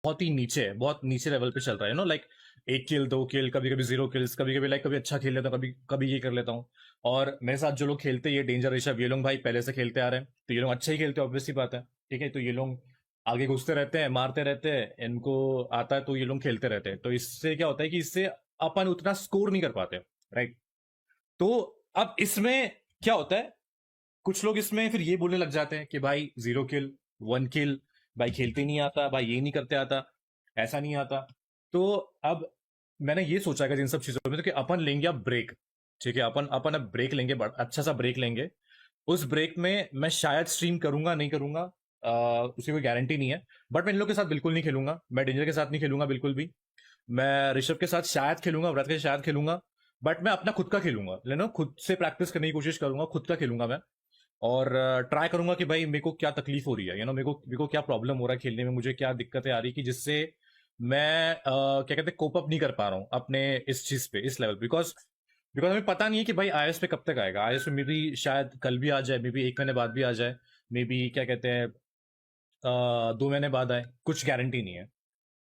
बहुत ही नीचे है, बहुत नीचे लेवल पे चल रहा है, लाइक 1 किल 2 किल, कभी कभी 0 किल्स, कभी कभी लाइक कभी अच्छा खेल लेता हूँ, कभी कभी ये कर लेता हूँ। और मेरे साथ जो लोग खेलते हैं, ये डेंजर ऋषभ, ये लोग भाई पहले से खेलते आ रहे हैं, तो ये लोग अच्छा ही खेलते हैं, ऑब्वियसली बात है। ठीक है, तो ये लोग आगे घुसते रहते हैं, मारते रहते हैं, इनको आता है तो ये लोग खेलते रहते हैं, तो इससे क्या होता है कि इससे अपन उतना स्कोर नहीं कर पाते। राइट। तो अब इसमें क्या होता है, कुछ लोग इसमें फिर ये बोलने लग जाते हैं कि भाई 0 किल 1 किल, भाई खेलते नहीं आता, भाई ये नहीं करते आता, ऐसा नहीं आता। तो अब मैंने ये सोचा कि इन सब चीजों में तो कि अपन लेंगे अब ब्रेक। ठीक है, अपन अपन अब ब्रेक लेंगे, अच्छा सा ब्रेक लेंगे। उस ब्रेक में मैं शायद स्ट्रीम करूंगा नहीं करूंगा, उसकी कोई गारंटी नहीं है। बट मैं इन लोग के साथ बिल्कुल नहीं खेलूंगा, मैं डेंजर के साथ नहीं खेलूंगा बिल्कुल भी। मैं ऋषभ के साथ शायद खेलूंगा, व्रत के साथ शायद खेलूंगा। बट मैं अपना खुद का खेलूंगा, लेनो खुद से प्रैक्टिस करने की कोशिश करूंगा, खुद का खेलूंगा मैं। और ट्राई करूंगा कि भाई मेरे को क्या तकलीफ हो रही है, मेरे को क्या प्रॉब्लम हो रहा है खेलने में, मुझे क्या दिक्कतें आ रही है कि जिससे मैं क्या कहते हैं कोप अप नहीं कर पा रहा हूँ अपने इस चीज पे, इस लेवल। बिकॉज बिकॉज हमें पता नहीं है कि भाई आईएस पे कब तक आएगा। आईएस में मे बी शायद कल भी आ जाए, मे बी 1 महीने बाद भी आ जाए, मे बी क्या कहते हैं 2 महीने बाद आए, कुछ गारंटी नहीं है।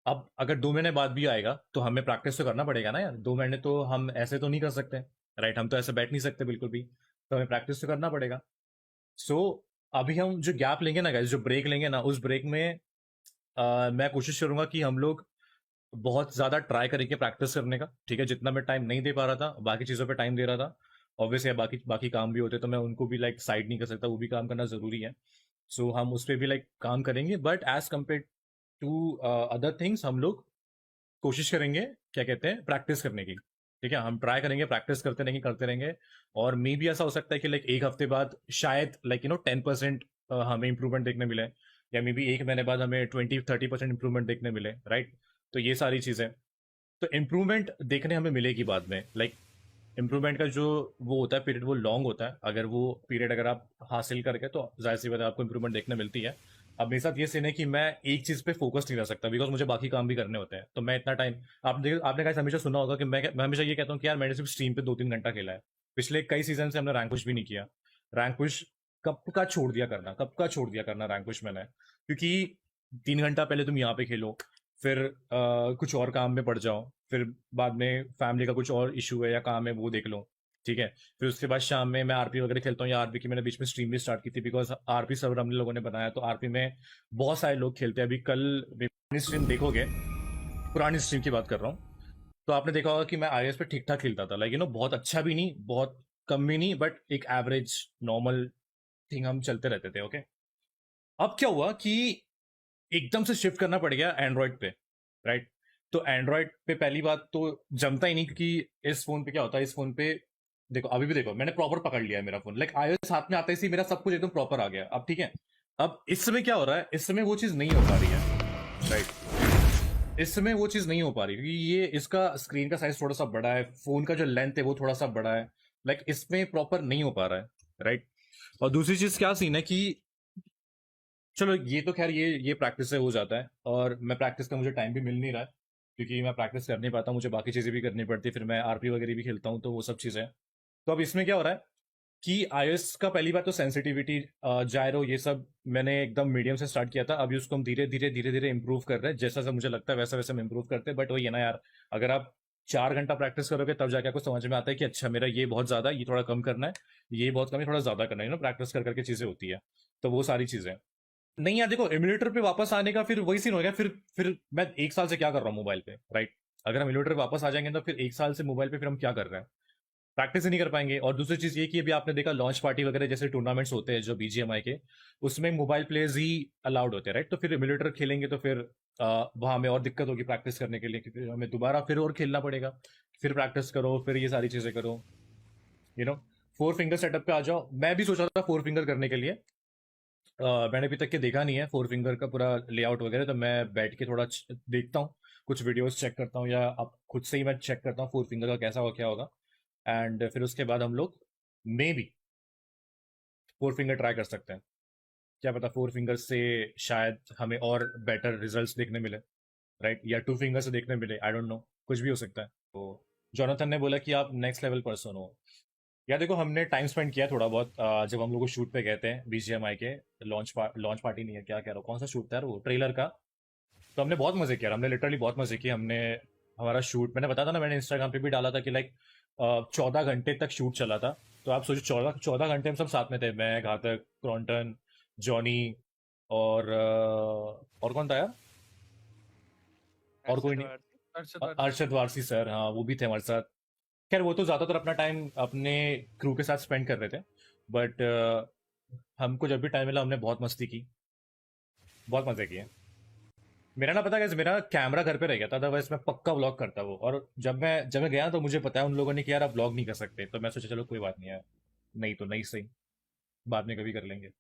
अब अगर 2 महीने बाद भी आएगा तो हमें प्रैक्टिस तो करना पड़ेगा ना यार, 2 महीने तो हम ऐसे तो नहीं कर सकते। राइट, हम तो ऐसे बैठ नहीं सकते बिल्कुल भी, तो हमें प्रैक्टिस तो करना पड़ेगा। सो अभी हम जो गैप लेंगे ना गाइस, जो ब्रेक लेंगे ना, उस ब्रेक में मैं कोशिश करूंगा कि हम लोग बहुत ज्यादा ट्राई करेंगे प्रैक्टिस करने का। ठीक है, जितना मैं टाइम नहीं दे पा रहा था बाकी चीजों पे टाइम दे रहा था, ऑब्वियसली बाकी बाकी काम भी होते तो मैं उनको भी लाइक साइड नहीं कर सकता, वो भी काम करना जरूरी है। सो हम उस पर भी लाइक काम करेंगे, but as compare to other things हम लोग कोशिश करेंगे क्या कहते हैं प्रैक्टिस करने की। ठीक है, हम ट्राई करेंगे, प्रैक्टिस करते रहेंगे करते रहेंगे। और मे भी ऐसा हो सकता है कि लाइक 1 हफ्ते बाद शायद लाइक 10% हमें इंप्रूवमेंट देखने मिले, या मे बी 1 महीने बाद हमें 20-30% इंप्रूवमेंट देखने मिले। राइट। तो ये सारी चीजें, तो इम्प्रूवमेंट देखने हमें मिलेगी बाद में। लाइक इम्प्रूवमेंट का जो वो होता है पीरियड, वो लॉन्ग होता है। अगर वो पीरियड अगर आप हासिल करके, तो जाहिर सी बात है आपको इम्प्रूवमेंट देखने मिलती है। अब मेरे साथ ये सीन है कि मैं एक चीज पे फोकस नहीं रह सकता, बिकॉज मुझे बाकी काम भी करने होते हैं, तो मैं इतना टाइम, आपने कहा हमेशा सुना होगा कि मैं हमेशा ये कहता हूँ कि यार मैंने सिर्फ स्ट्रीम पे 2-3 घंटा खेला है। पिछले कई सीजन से हमने रैंक पुश भी नहीं किया। रैंक पुश कब का छोड़ दिया करना, कब का छोड़ दिया करना रैंक पुश मैंने, क्योंकि 3 घंटा पहले तुम यहाँ पे खेलो, फिर कुछ और काम में पड़ जाओ, फिर बाद में फैमिली का कुछ और इशू है या काम है वो देख लो। ठीक है, फिर उसके बाद शाम में मैं आरपी वगैरह खेलता हूँ, या आरपी की मैंने बीच में स्ट्रीम भी स्टार्ट की थी, बिकॉज आरपी सर्वर हम लोगों ने बनाया, तो आरपी में बहुत सारे लोग खेलते हैं। अभी कल पुरानी स्ट्रीम देखोगे, पुरानी स्ट्रीम की बात कर रहा हूँ, तो आपने देखा होगा कि मैं आईएस पे ठीक ठाक खेलता था, लाइक बहुत अच्छा भी नहीं, बहुत कम भी नहीं, बट एक एवरेज नॉर्मल थिंग हम चलते रहते थे। ओके। अब क्या हुआ कि एकदम से शिफ्ट करना पड़ गया एंड्रॉयड पे। राइट। तो एंड्रॉयड पे पहली बात तो जमता ही नहीं, क्योंकि इस फोन पे क्या होता है, इस फोन पे देखो, अभी भी देखो मैंने प्रॉपर पकड़ लिया है मेरा फोन, लाइक आईओएस हाथ में आते ही मेरा सब कुछ एकदम प्रॉपर आ गया अब। ठीक है, अब इस समय क्या हो रहा है, इस समय वो चीज नहीं हो पा रही है। राइट। इस समय वो चीज नहीं हो पा रही, क्योंकि ये इसका स्क्रीन का साइज थोड़ा सा बड़ा है, फोन का जो लेंथ है वो थोड़ा सा बड़ा है, लाइक इसमें प्रॉपर नहीं हो पा रहा है। राइट। और दूसरी चीज क्या सीन है कि चलो ये तो खैर ये प्रैक्टिस से हो जाता है, और मैं प्रैक्टिस का मुझे टाइम भी मिल नहीं रहा है, क्योंकि मैं प्रैक्टिस कर नहीं पाता, मुझे बाकी चीजें भी करनी पड़ती है, फिर मैं आरपी वगैरह भी खेलता हूँ, तो वो सब चीजें। तो अब इसमें क्या हो रहा है कि आईओएस का पहली बात तो सेंसिटिविटी, जायरो, ये सब मैंने एकदम मीडियम से स्टार्ट किया था, अभी उसको हम धीरे धीरे धीरे धीरे इंप्रूव कर रहे हैं, जैसा सा मुझे लगता है वैसा वैसा हम इंप्रूव करते हैं। बट वही है ना यार, अगर आप 4 घंटा प्रैक्टिस करोगे तब जाके आपको समझ में आता है कि अच्छा मेरा ये बहुत ज्यादा है, ये थोड़ा कम करना है, ये बहुत कम है, थोड़ा ज्यादा करना है, प्रैक्टिस कर करके चीजें होती है। तो वो सारी चीजें नहीं यार, देखो एमुलेटर पे वापस आने का फिर वही सीन हो गया, फिर मैं 1 साल से क्या कर रहा हूँ मोबाइल पे। राइट। अगर हम एमुलेटर पे वापस आ जाएंगे तो फिर 1 साल से मोबाइल पे फिर हम क्या कर रहे हैं, प्रैक्टिस ही नहीं कर पाएंगे। और दूसरी चीज ये कि अभी आपने देखा लॉन्च पार्टी वगैरह जैसे टूर्नामेंट्स होते हैं जो बीजीएमआई के, उसमें मोबाइल प्लेयर्स ही अलाउड होते हैं। राइट। तो फिर एमुलेटर खेलेंगे तो फिर वहां हमें और दिक्कत होगी प्रैक्टिस करने के लिए, क्योंकि हमें दोबारा फिर और खेलना पड़ेगा, फिर प्रैक्टिस करो, फिर ये सारी चीजें करो। यू नो 4 फिंगर सेटअप पे आ जाओ, मैं भी सोच रहा था 4 फिंगर करने के लिए। मैंने अभी तक के देखा नहीं है 4 फिंगर का पूरा लेआउट वगैरह, तो मैं बैठ के थोड़ा देखता हूँ, कुछ वीडियोस चेक करता हूँ, या अब खुद से ही मैं चेक करता हूँ 4 फिंगर का कैसा होगा क्या होगा। एंड फिर उसके बाद हम लोग मे बी 4 फिंगर ट्राई कर सकते हैं। क्या पता 4 फिंगर से शायद हमें और बेटर रिजल्ट्स देखने मिले। राइट, या 2 फिंगर से देखने मिले, आई डोंट नो, कुछ भी हो सकता है। तो जोनाथन ने बोला कि आप नेक्स्ट लेवल पर्सन हो। यार देखो हमने टाइम स्पेंड किया थोड़ा बहुत, जब हम लोग शूट पे गए थे बीजीएमआई के, लॉन्च पार्टी नहीं है, क्या कह रहा हूँ, कौन सा शूट था यार वो, ट्रेलर का। तो हमने बहुत मजे किया, हमने लिटरली बहुत मजे किए। हमने हमारा शूट, मैंने बताया था ना, मैंने इंस्टाग्राम पे भी डाला था कि लाइक 14 घंटे तक शूट चला था। तो आप सोचो, 14 14 घंटे हम सब साथ में थे, मैं, घातक, क्रॉन्टन, जॉनी, और कौन था यार, और कोई अरशद नहीं, वारसी। अरशद वारसी। अरशद वारसी सर, हाँ वो भी थे हमारे साथ। खैर वो तो ज्यादातर अपना टाइम अपने क्रू के साथ स्पेंड कर रहे थे, बट हमको जब भी टाइम मिला हमने बहुत मस्ती की, बहुत मजे किए। मेरा ना पता, कैसे मेरा कैमरा घर पे रह गया था, अदरवाइज मैं पक्का व्लॉग करता वो। और जब मैं गया तो मुझे पता है उन लोगों ने कि यार आप व्लॉग नहीं कर सकते, तो मैं सोचा चलो कोई बात नहीं यार, नहीं तो नहीं सही, बाद में कभी कर लेंगे।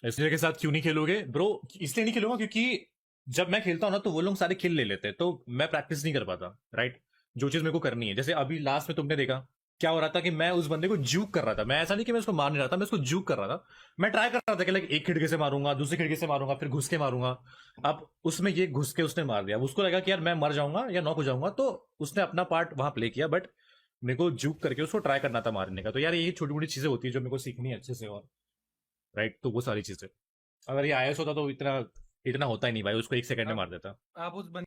इसलिए के साथ क्यों नहीं खेलोगे ब्रो? इसलिए नहीं खेलूंगा क्योंकि जब मैं खेलता हूँ ना तो वो लोग सारे खेल ले लेते हैं, तो मैं प्रैक्टिस नहीं कर पाता, राइट? जो चीज मेरे को करनी है, जैसे अभी लास्ट में तुमने देखा क्या हो रहा था कि मैं उस बंदे को जूक कर रहा था। मैं ऐसा नहीं कि मैं उसको मार नहीं रहा था, मैं उसको जूक कर रहा था। मैं ट्राई कर रहा था कि लाइक एक खिड़की से मारूंगा, दूसरी खिड़की से मारूंगा, फिर घुस के मारूंगा। अब उसमें ये घुस के उसने मार दिया, अब उसको लगा कि यार मैं मर जाऊंगा या नॉक हो जाऊंगा, तो उसने अपना पार्ट वहां प्ले किया, बट मेरे को जूक करके उसको ट्राई करना था मारने का। तो यार ये छोटी मोटी चीजें होती है जो मेरे को सीखनी है अच्छे से, और राइट, तो वो सारी चीजें। अगर ये आईएएस होता तो इतना इतना होता ही नहीं भाई, उसको 1 सेकंड में आप मार देता। आप उस